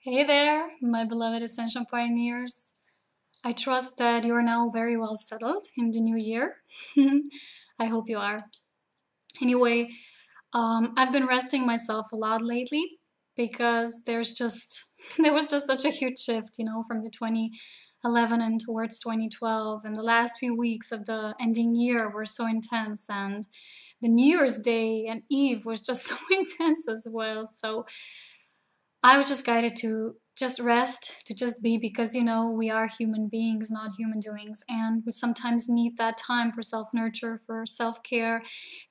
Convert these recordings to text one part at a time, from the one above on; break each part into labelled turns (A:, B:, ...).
A: Hey there, my beloved Ascension Pioneers. I trust that you are now very well settled in the new year. I hope you are. Anyway, I've been resting myself a lot lately because there was just such a huge shift, from the 2011 and towards 2012, and the last few weeks of the ending year were so intense, and the New Year's Day and Eve was just so intense as well. So I was just guided to just rest, to just be, because we are human beings, not human doings, and we sometimes need that time for self-nurture, for self-care,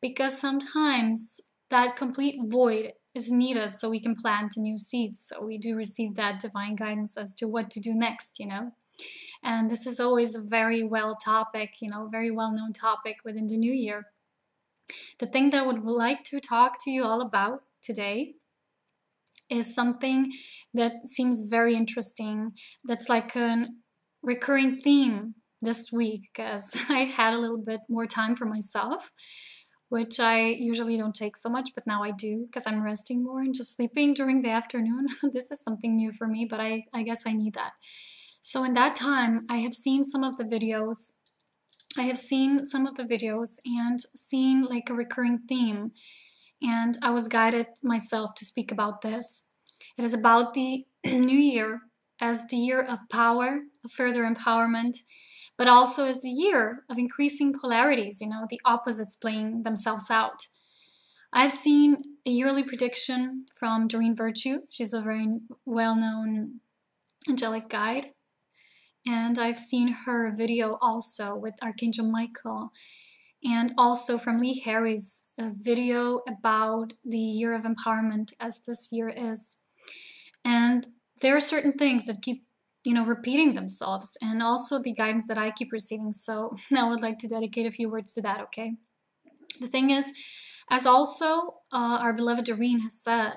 A: because sometimes that complete void is needed so we can plant new seeds. So we do receive that divine guidance as to what to do next. And this is always a very very well-known topic within the new year. The thing that I would like to talk to you all about today is something that seems very interesting, that's like a recurring theme this week, because I had a little bit more time for myself, which I usually don't take so much, but now I do because I'm resting more and just sleeping during the afternoon. This is something new for me, but I guess I need that. So in that time, I have seen some of the videos. And seen like a recurring theme, and I was guided myself to speak about this. It is about the new year as the year of power, of further empowerment, but also as the year of increasing polarities, the opposites playing themselves out. I've seen a yearly prediction from Doreen Virtue. She's a very well-known angelic guide. And I've seen her video also with Archangel Michael, and also from Lee Harry's video about the year of empowerment as this year is. And there are certain things that keep, repeating themselves, and also the guidance that I keep receiving. So I would like to dedicate a few words to that, okay? The thing is, as also our beloved Doreen has said,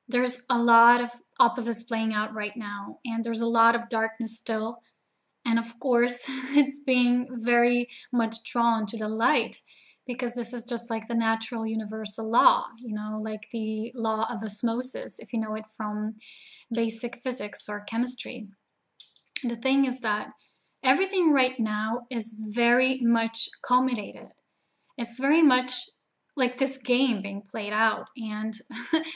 A: there's a lot of opposites playing out right now, and there's a lot of darkness still. And of course, it's being very much drawn to the light, because this is just like the natural universal law, like the law of osmosis, if you know it from basic physics or chemistry. The thing is that everything right now is very much culminated. It's very much like this game being played out. And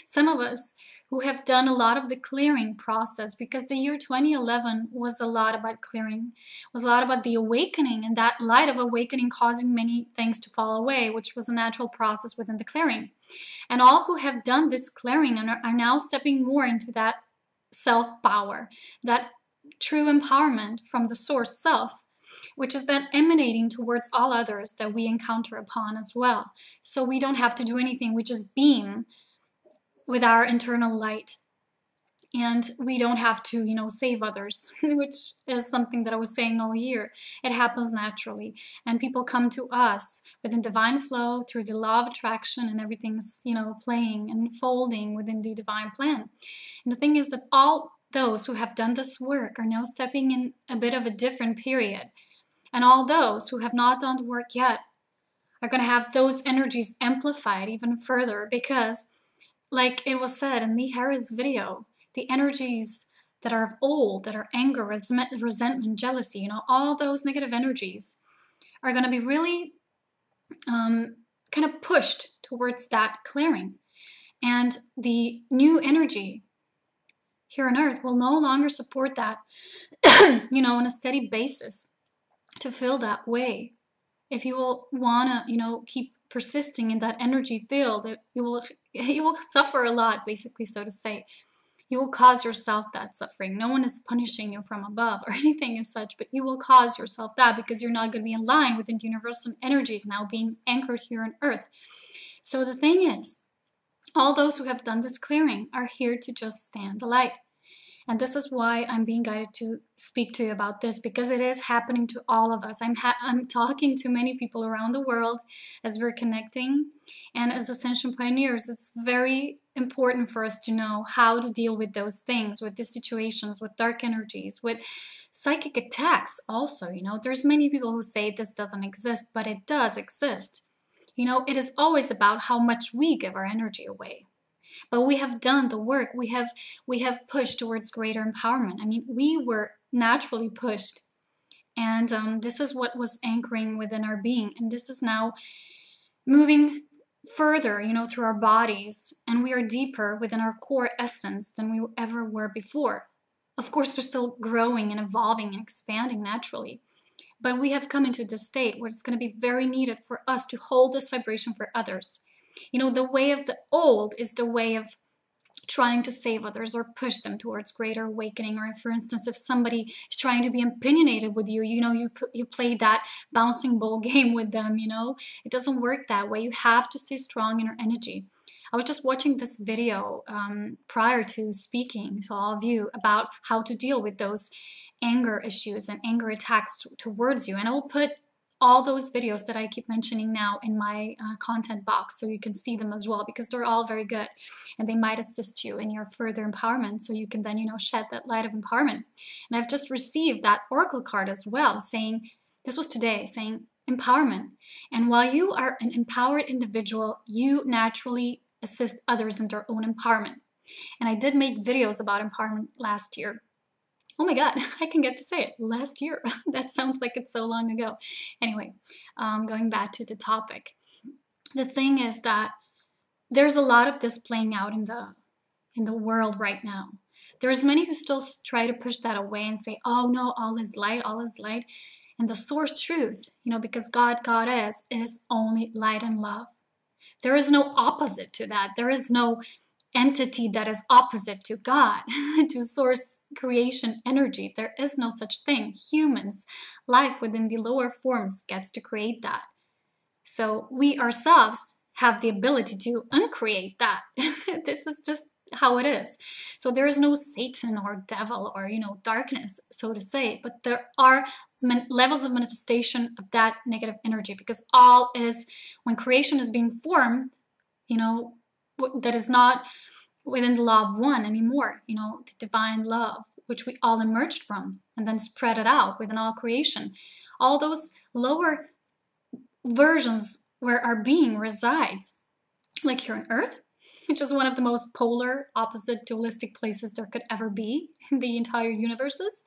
A: some of us who have done a lot of the clearing process, because the year 2011 was a lot about clearing, was a lot about the awakening, and that light of awakening causing many things to fall away, which was a natural process within the clearing. And all who have done this clearing and are now stepping more into that self-power, that true empowerment from the source self, which is then emanating towards all others that we encounter upon as well. So we don't have to do anything, we just beam with our internal light. And we don't have to, save others, which is something that I was saying all year. It happens naturally. And people come to us within divine flow through the law of attraction, and everything's, playing and folding within the divine plan. And the thing is that all those who have done this work are now stepping in a bit of a different period. And all those who have not done the work yet are going to have those energies amplified even further, because like it was said in Lee Harry's video, the energies that are of old, that are anger, resentment, jealousy, all those negative energies are going to be really kind of pushed towards that clearing. And the new energy here on earth will no longer support that, on a steady basis to feel that way. If you will want to, keep persisting in that energy field, you will suffer a lot, basically, so to say. You will cause yourself that suffering. No one is punishing you from above or anything as such, but you will cause yourself that, because you're not going to be in line with the universal energies now being anchored here on earth. So the thing is, all those who have done this clearing are here to just stand the light. And this is why I'm being guided to speak to you about this, because it is happening to all of us. I'm talking to many people around the world as we're connecting. And as Ascension Pioneers, it's very important for us to know how to deal with those things, with these situations, with dark energies, with psychic attacks also. There's many people who say this doesn't exist, but it does exist. It is always about how much we give our energy away. But we have done the work. We have pushed towards greater empowerment. I mean, we were naturally pushed. And this is what was anchoring within our being. And this is now moving further, through our bodies. And we are deeper within our core essence than we ever were before. Of course, we're still growing and evolving and expanding naturally. But we have come into this state where it's going to be very needed for us to hold this vibration for others. The way of the old is the way of trying to save others or push them towards greater awakening. Or for instance, if somebody is trying to be opinionated with you, you play that bouncing ball game with them, it doesn't work that way. You have to stay strong in your energy. I was just watching this video prior to speaking to all of you about how to deal with those anger issues and anger attacks towards you. And I will put all those videos that I keep mentioning now in my content box so you can see them as well, because they're all very good and they might assist you in your further empowerment, so you can then, shed that light of empowerment. And I've just received that oracle card as well, saying, this was today, saying empowerment. And while you are an empowered individual, you naturally assist others in their own empowerment. And I did make videos about empowerment last year. Oh my God, I can get to say it, last year. That sounds like it's so long ago. Anyway, going back to the topic. The thing is that there's a lot of this playing out in the world right now. There's many who still try to push that away and say, oh no, all is light, all is light. And the source truth, because God is only light and love. There is no opposite to that. There is no entity that is opposite to God, to source creation energy. There is no such thing. Humans, life within the lower forms gets to create that. So we ourselves have the ability to uncreate that. This is just how it is. So there is no Satan or devil or, darkness, so to say, but there are levels of manifestation of that negative energy, because all is, when creation is being formed, that is not within the law of one anymore, the divine love, which we all emerged from, and then spread it out within all creation. All those lower versions where our being resides, like here on Earth, which is one of the most polar, opposite, dualistic places there could ever be in the entire universes.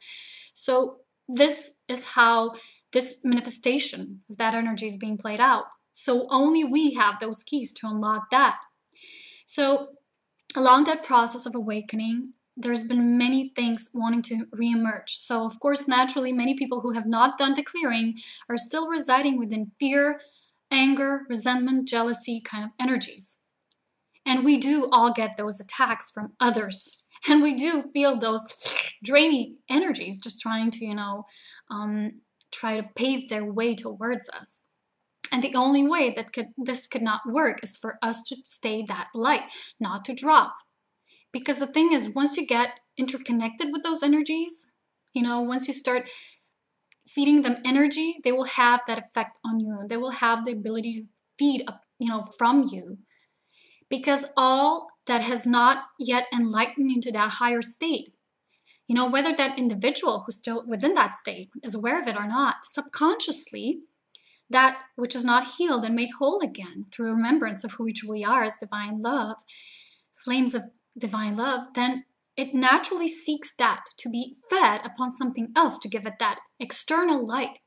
A: So this is how this manifestation of that energy is being played out. So only we have those keys to unlock that. So along that process of awakening, there's been many things wanting to reemerge. So of course, naturally, many people who have not done the clearing are still residing within fear, anger, resentment, jealousy kind of energies. And we do all get those attacks from others. And we do feel those draining energies just trying to, try to pave their way towards us. And the only way that this could not work is for us to stay that light, not to drop. Because the thing is, once you get interconnected with those energies, once you start feeding them energy, they will have that effect on you. They will have the ability to feed up, from you. Because all that has not yet enlightened into that higher state, whether that individual who's still within that state is aware of it or not, subconsciously, that which is not healed and made whole again through remembrance of who we truly are as divine love, flames of divine love, then it naturally seeks that to be fed upon something else to give it that external light.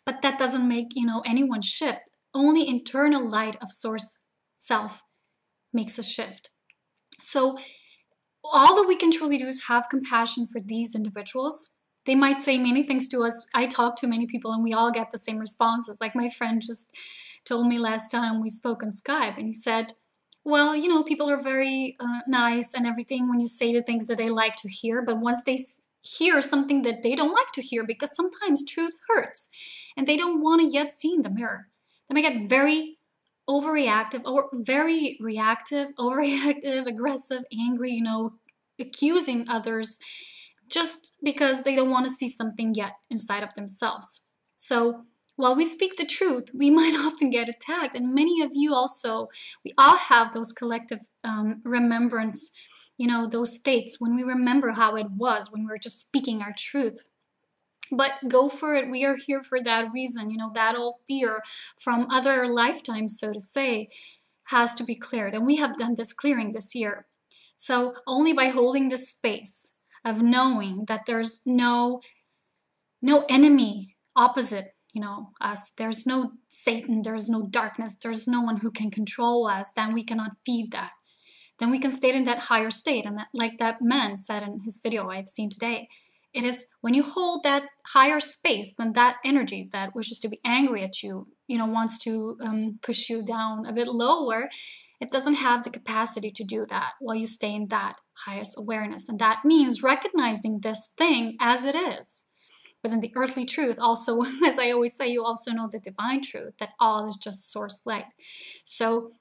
A: But that doesn't make, anyone shift. Only internal light of source self makes a shift. So all that we can truly do is have compassion for these individuals. They might say many things to us. I talk to many people and we all get the same responses. Like my friend just told me last time we spoke on Skype, and he said, well, people are very nice and everything when you say the things that they like to hear. But once they hear something that they don't like to hear, because sometimes truth hurts and they don't want to yet see in the mirror, they might get very overreactive or very reactive, overreactive, aggressive, angry, accusing others, just because they don't want to see something yet inside of themselves. So while we speak the truth, we might often get attacked. And many of you also, we all have those collective remembrance, those states when we remember how it was when we were just speaking our truth. But go for it. We are here for that reason. That old fear from other lifetimes, so to say, has to be cleared. And we have done this clearing this year. So only by holding this space of knowing that there's no enemy opposite, us, there's no Satan, there's no darkness, there's no one who can control us, then we cannot feed that. Then we can stay in that higher state. And that, like that man said in his video I've seen today, it is when you hold that higher space, then that energy that wishes to be angry at you, wants to push you down a bit lower, it doesn't have the capacity to do that while you stay in that highest awareness. And that means recognizing this thing as it is. Within the earthly truth, also, as I always say, you also know the divine truth, that all is just source light. So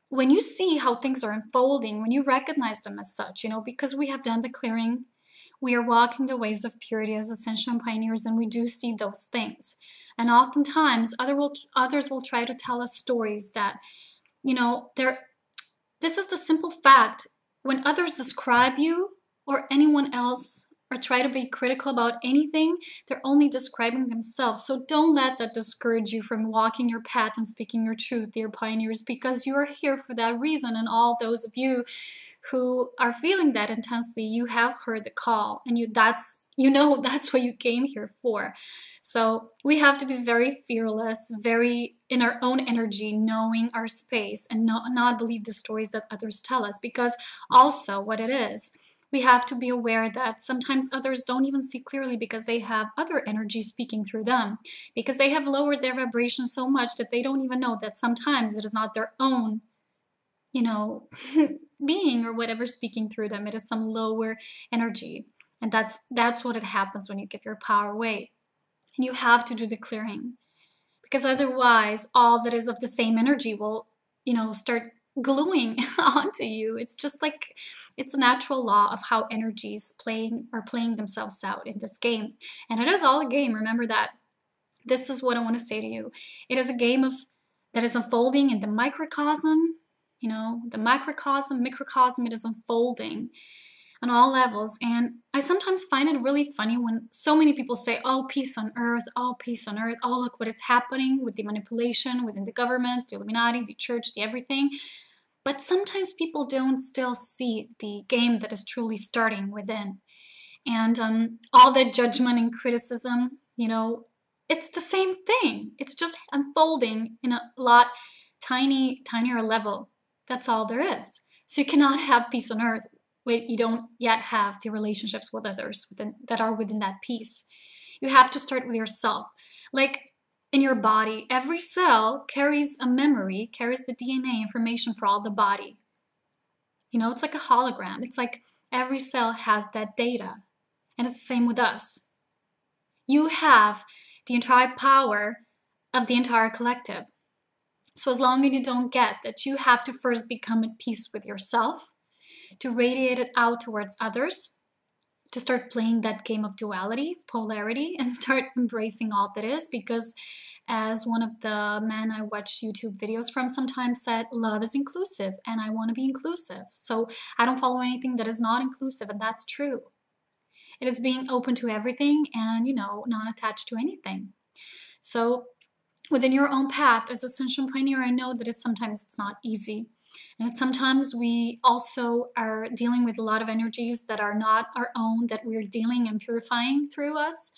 A: when you see how things are unfolding, when you recognize them as such, because we have done the clearing, we are walking the ways of purity as ascension pioneers, and we do see those things. And oftentimes, others will try to tell us stories that, this is the simple fact. When others describe you or anyone else or try to be critical about anything, they're only describing themselves. So don't let that discourage you from walking your path and speaking your truth, dear pioneers, because you are here for that reason. And all those of you who are feeling that intensely, you have heard the call, and that's what you came here for. So we have to be very fearless, very in our own energy, knowing our space, and not believe the stories that others tell us. Because also what it is, we have to be aware that sometimes others don't even see clearly because they have other energies speaking through them, because they have lowered their vibration so much that they don't even know that sometimes it is not their own being or whatever speaking through them. It is some lower energy. And that's what it happens when you give your power away. And you have to do the clearing, because otherwise all that is of the same energy will, start gluing onto you. It's just like, it's a natural law of how energies are playing themselves out in this game. And it is all a game. Remember that. This is what I want to say to you. It is a game that is unfolding in the microcosm. The microcosm, it is unfolding on all levels. And I sometimes find it really funny when so many people say, oh, peace on earth, oh, peace on earth, oh, look what is happening with the manipulation within the governments, the Illuminati, the church, the everything. But sometimes people don't still see the game that is truly starting within. And all that judgment and criticism, it's the same thing. It's just unfolding in a lot tinier level. That's all there is. So you cannot have peace on earth when you don't yet have the relationships with others that are within that peace. You have to start with yourself. Like in your body, every cell carries a memory, carries the DNA information for all the body. It's like a hologram. It's like every cell has that data. And it's the same with us. You have the entire power of the entire collective. So as long as you don't get that, you have to first become at peace with yourself, to radiate it out towards others, to start playing that game of duality, polarity, and start embracing all that is. Because as one of the men I watch YouTube videos from sometimes said, love is inclusive, and I want to be inclusive. So I don't follow anything that is not inclusive, and that's true. It is being open to everything and, not attached to anything. So within your own path as Ascension Pioneer, I know that sometimes it's not easy. And sometimes we also are dealing with a lot of energies that are not our own, that we're dealing and purifying through us.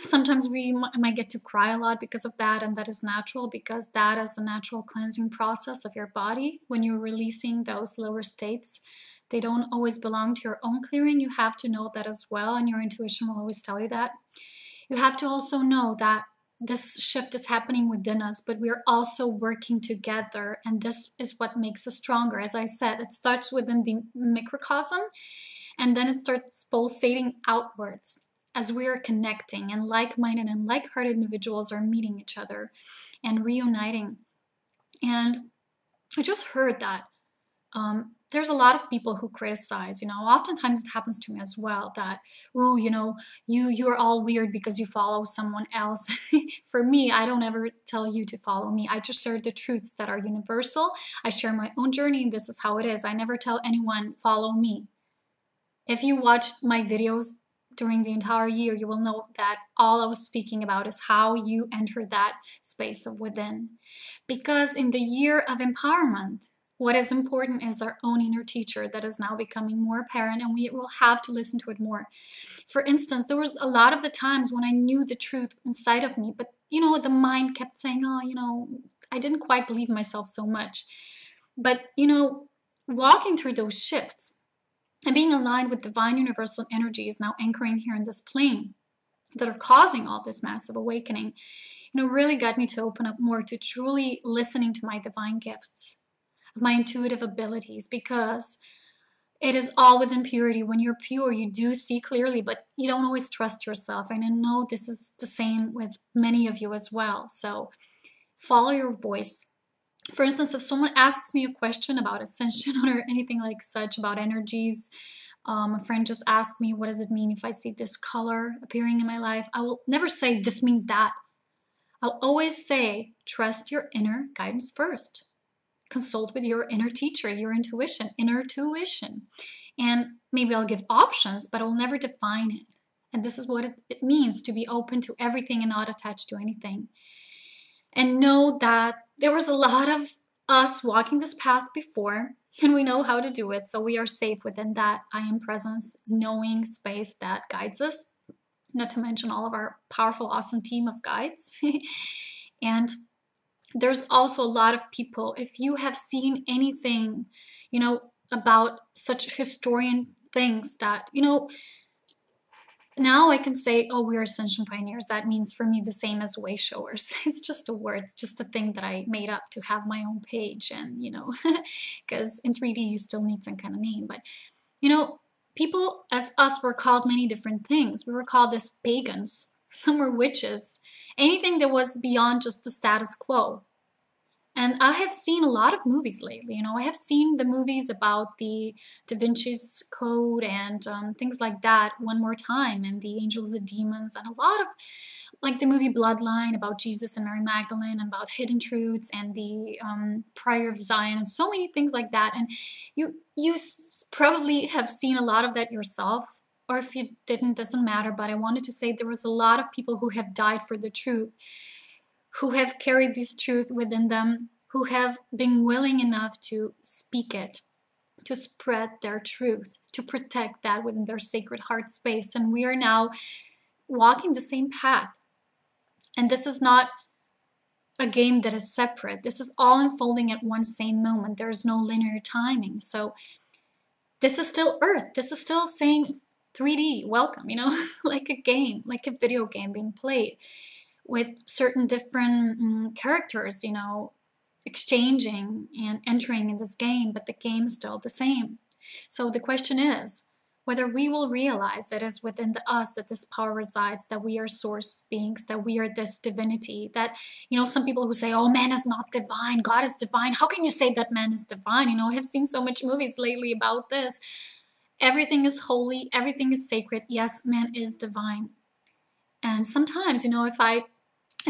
A: Sometimes we might get to cry a lot because of that, and that is natural, because that is a natural cleansing process of your body. When you're releasing those lower states, they don't always belong to your own clearing. You have to know that as well, and your intuition will always tell you that. You have to also know that this shift is happening within us, but we're also working together, and this is what makes us stronger. As I said, it starts within the microcosm, and then it starts pulsating outwards as we are connecting, and like-minded and like-hearted individuals are meeting each other and reuniting. And I just heard that there's a lot of people who criticize, oftentimes it happens to me as well, that, ooh, you're all weird because you follow someone else. For me, I don't ever tell you to follow me. I just share the truths that are universal. I share my own journey, and this is how it is. I never tell anyone, follow me. If you watched my videos during the entire year, you will know that all I was speaking about is how you enter that space of within. Because in the year of empowerment, what is important is our own inner teacher that is now becoming more apparent, and we will have to listen to it more. For instance, there was a lot of the times when I knew the truth inside of me, but the mind kept saying, oh, I didn't quite believe myself so much. But, walking through those shifts and being aligned with divine universal energy is now anchoring here in this plane that are causing all this massive awakening, really got me to open up more to truly listening to my divine gifts, of my intuitive abilities, because it is all within purity. When you're pure, you do see clearly, but you don't always trust yourself. And I know this is the same with many of you as well. So follow your voice. For instance, if someone asks me a question about ascension or anything like such, about energies, a friend just asked me, what does it mean if I see this color appearing in my life? I will never say this means that. I'll always say, trust your inner guidance first. Consult with your inner teacher, your inner tuition. And maybe I'll give options, but I'll never define it. And this is what it means to be open to everything and not attached to anything. And know that there was a lot of us walking this path before, and we know how to do it. So we are safe within that I am presence, knowing space that guides us, not to mention all of our powerful, awesome team of guides. And there's also a lot of people, if you have seen anything, about such historian things that, now I can say, oh, we're ascension pioneers. That means for me the same as wayshowers. It's just a word. It's just a thing that I made up to have my own page. And, because in 3D you still need some kind of name. But, people as us were called many different things. We were called as pagans. Some were witches. Anything that was beyond just the status quo. And I have seen a lot of movies lately. I have seen the movies about the Da Vinci's Code and things like that one more time, and the Angels and Demons, and a lot of, like the movie Bloodline about Jesus and Mary Magdalene, and about hidden truths, and the Prayer of Zion, and so many things like that. And you probably have seen a lot of that yourself, or if you didn't, doesn't matter. But I wanted to say there was a lot of people who have died for the truth, who have carried this truth within them, who have been willing enough to speak it, to spread their truth, to protect that within their sacred heart space. And we are now walking the same path. And this is not a game that is separate. This is all unfolding at one same moment. There is no linear timing. So this is still Earth. This is still saying 3D, welcome, like a game, like a video game being played, with certain different characters, exchanging and entering in this game, but the game is still the same. So the question is whether we will realize that it's within us that this power resides, that we are source beings, that we are this divinity, that, some people who say, oh, man is not divine, God is divine. How can you say that man is divine? I have seen so much movies lately about this. Everything is holy, everything is sacred. Yes, man is divine. And sometimes, in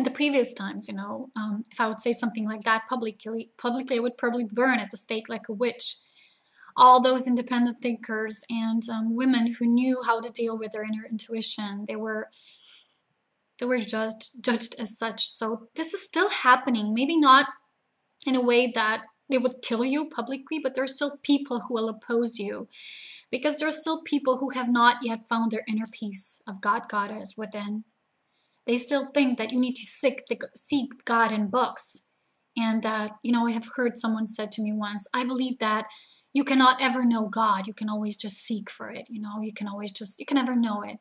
A: the previous times, if I would say something like that publicly, I would probably burn at the stake like a witch. All those independent thinkers and women who knew how to deal with their inner intuition, they were judged as such. So this is still happening. Maybe not in a way that they would kill you publicly, but there are still people who will oppose you, because there are still people who have not yet found their inner peace of God, Goddess within. They still think that you need to seek God in books. And that, I have heard someone said to me once, I believe that you cannot ever know God. You can always just seek for it. You can never know it.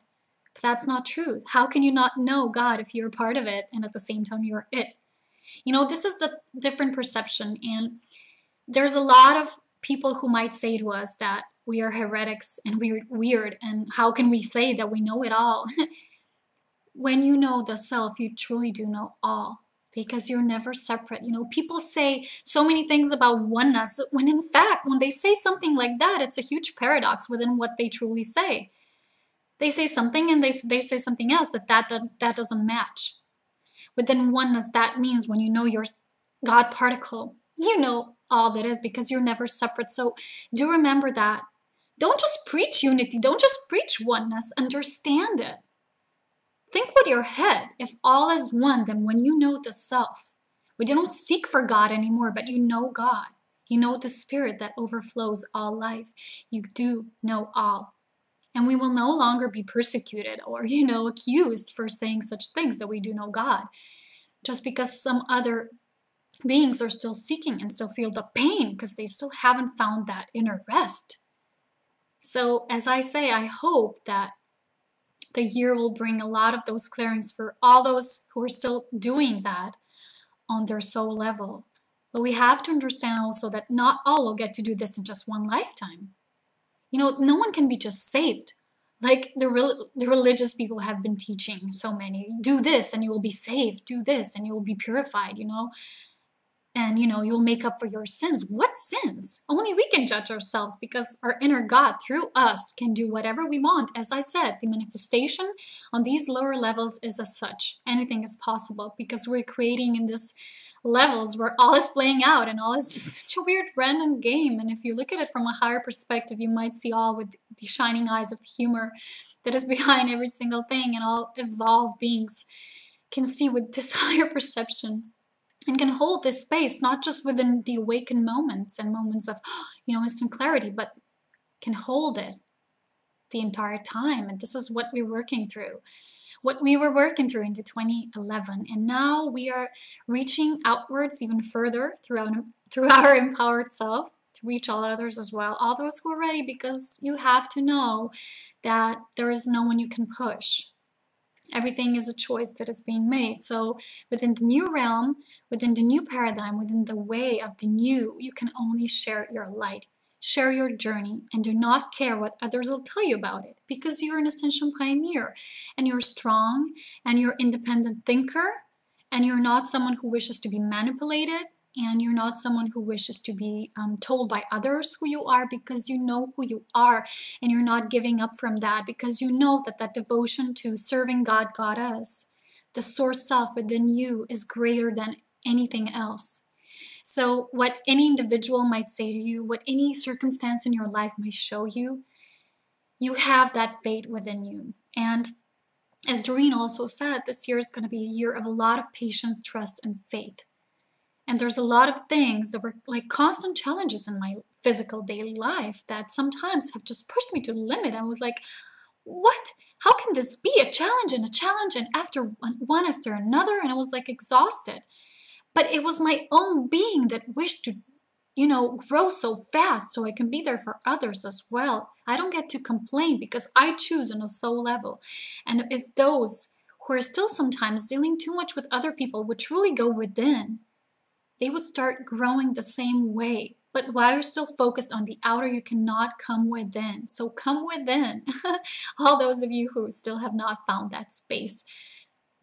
A: But that's not truth. How can you not know God if you're part of it and at the same time you're it? This is the different perception. And there's a lot of people who might say to us that we are heretics and we're weird. And how can we say that we know it all? When you know the self, you truly do know all, because you're never separate. People say so many things about oneness, when in fact, when they say something like that, it's a huge paradox within what they truly say. They say something and they say something else that doesn't match. Within oneness, that means when you know your God particle, you know all that is, because you're never separate. So do remember that. Don't just preach unity. Don't just preach oneness. Understand it. Think with your head. If all is one, then when you know the self, we don't seek for God anymore, but you know God. You know the spirit that overflows all life. You do know all. And we will no longer be persecuted or, accused for saying such things, that we do know God. Just because some other beings are still seeking and still feel the pain because they still haven't found that inner rest. So as I say, I hope that the year will bring a lot of those clearings for all those who are still doing that on their soul level. But we have to understand also that not all will get to do this in just one lifetime. No one can be just saved. Like the religious people have been teaching so many. Do this and you will be saved. Do this and you will be purified, And, you'll make up for your sins. What sins? Only we can judge ourselves, because our inner God through us can do whatever we want. As I said, the manifestation on these lower levels is as such. Anything is possible because we're creating in this levels where all is playing out and all is just such a weird random game. And if you look at it from a higher perspective, you might see all with the shining eyes of the humor that is behind every single thing, and all evolved beings can see with this higher perception and can hold this space, not just within the awakened moments and moments of, instant clarity, but can hold it the entire time. And this is what we're working through. What we were working through into 2011. And now we are reaching outwards even further through our empowered self to reach all others as well. All those who are ready, because you have to know that there is no one you can push. Everything is a choice that is being made. So within the new realm, within the new paradigm, within the way of the new, you can only share your light, share your journey, and do not care what others will tell you about it, because you're an ascension pioneer and you're strong and you're independent thinker, and you're not someone who wishes to be manipulated, and you're not someone who wishes to be told by others who you are, because you know who you are, and you're not giving up from that, because you know that devotion to serving God, Goddess, the source self within you, is greater than anything else. So what any individual might say to you, what any circumstance in your life might show you, you have that fate within you. And as Doreen also said, this year is going to be a year of a lot of patience, trust, and faith. And there's a lot of things that were like constant challenges in my physical daily life that sometimes have just pushed me to the limit. I was like, what? How can this be a challenge and after one after another? And I was like exhausted. But it was my own being that wished to, grow so fast so I can be there for others as well. I don't get to complain because I choose on a soul level. And if those who are still sometimes dealing too much with other people would truly go within, they would start growing the same way. But while you're still focused on the outer, you cannot come within. So come within. All those of you who still have not found that space,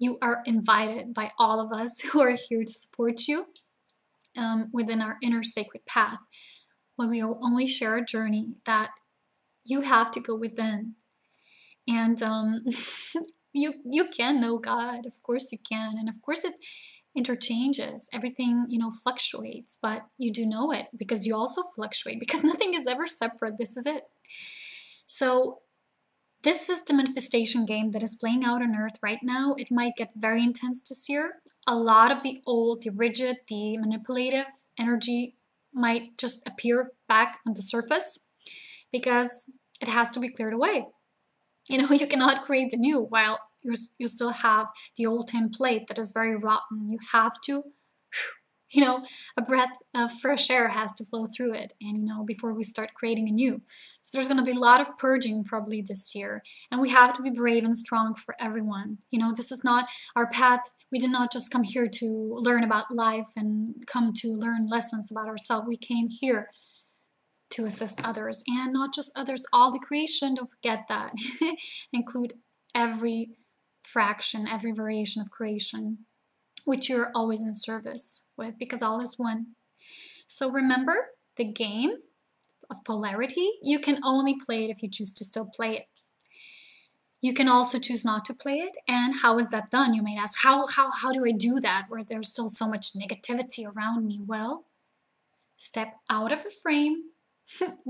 A: you are invited by all of us who are here to support you within our inner sacred path. When we will only share a journey that you have to go within. And you can know God. Of course you can. And of course it's interchanges. Everything, fluctuates, but you do know it because you also fluctuate, because nothing is ever separate. This is it. So this is the manifestation game that is playing out on Earth right now. It might get very intense this year. A lot of the old, the rigid, the manipulative energy might just appear back on the surface because it has to be cleared away. You cannot create the new while you still have the old template that is very rotten. You have to, a breath of fresh air has to flow through it, and before we start creating a new. So there's going to be a lot of purging probably this year, and we have to be brave and strong for everyone. This is not our path. We did not just come here to learn about life and come to learn lessons about ourselves. We came here to assist others, and not just others, all the creation. Don't forget that. Include every fraction, every variation of creation, which you're always in service with, because all is one. So remember the game of polarity. You can only play it if you choose to still play it. You can also choose not to play it. And how is that done? You might ask, how do I do that where there's still so much negativity around me? Well, step out of the frame,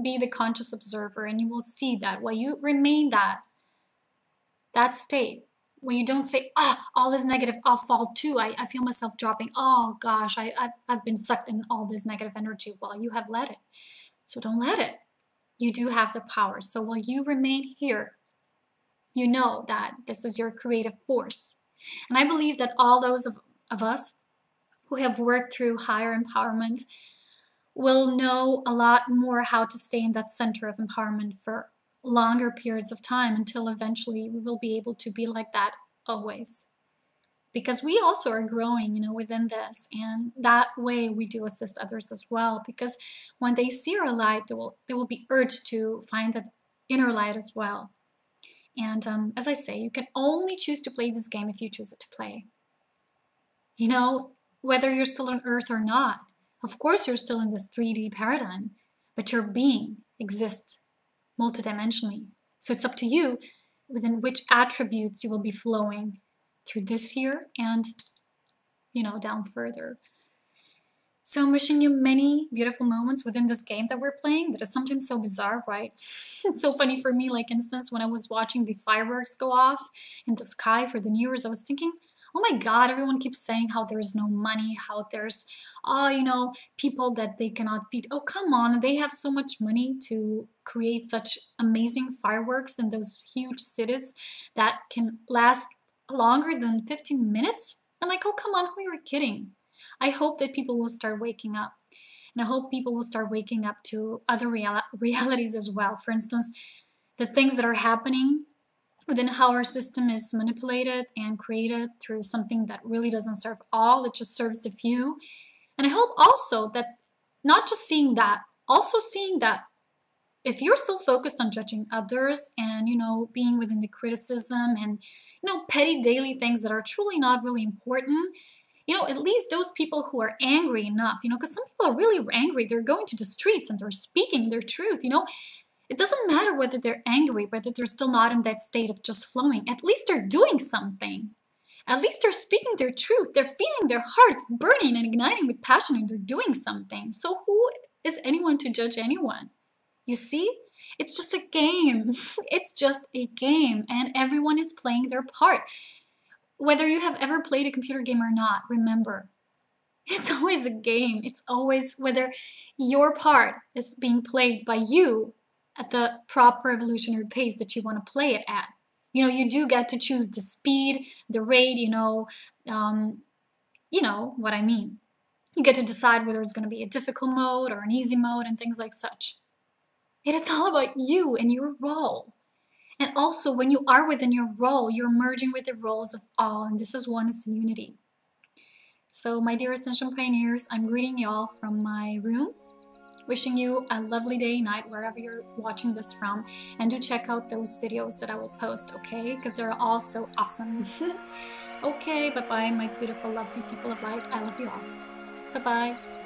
A: Be the conscious observer, and you will see that when you remain that state, when you don't say, all is negative, I'll fall too. I feel myself dropping. Oh gosh, I've been sucked in all this negative energy. Well, you have let it. So don't let it. You do have the power. So while you remain here, you know that this is your creative force. And I believe that all those of us who have worked through higher empowerment will know a lot more how to stay in that center of empowerment for longer periods of time, until eventually we will be able to be like that always. Because we also are growing, within this, and that way we do assist others as well. Because when they see our light, they will be urged to find that inner light as well. And as I say, you can only choose to play this game if you choose it to play. Whether you're still on Earth or not, of course you're still in this 3D paradigm, but your being exists multidimensionally. So it's up to you within which attributes you will be flowing through this year and, down further. So I'm wishing you many beautiful moments within this game that we're playing that is sometimes so bizarre, right? It's so funny for me, like instance, when I was watching the fireworks go off in the sky for the New Year's, I was thinking, oh my God, everyone keeps saying how there's no money, how there's, people that they cannot feed. Oh, come on, they have so much money to create such amazing fireworks in those huge cities that can last longer than 15 minutes? I'm like, oh, come on, who are you kidding? I hope that people will start waking up. And I hope people will start waking up to other realities as well. For instance, the things that are happening within how our system is manipulated and created through something that really doesn't serve all, it just serves the few. And I hope also that not just seeing that, also seeing that if you're still focused on judging others and, being within the criticism and, petty daily things that are truly not really important, at least those people who are angry enough, because some people are really angry, they're going to the streets and they're speaking their truth, It doesn't matter whether they're angry, whether they're still not in that state of just flowing. At least they're doing something. At least they're speaking their truth. They're feeling their hearts burning and igniting with passion, and they're doing something. So who is anyone to judge anyone? You see? It's just a game. It's just a game, and everyone is playing their part. Whether you have ever played a computer game or not, remember, it's always a game. It's always whether your part is being played by you at the proper evolutionary pace that you want to play it at. You do get to choose the speed, the rate, what I mean. You get to decide whether it's going to be a difficult mode or an easy mode and things like such. And it's all about you and your role. And also, when you are within your role, you're merging with the roles of all, and this is oneness and unity. So, my dear Ascension Pioneers, I'm greeting you all from my room, wishing you a lovely day, night, wherever you're watching this from. And do check out those videos that I will post, okay? Because they're all so awesome. Okay, bye-bye, my beautiful, lovely people of light. I love you all. Bye-bye.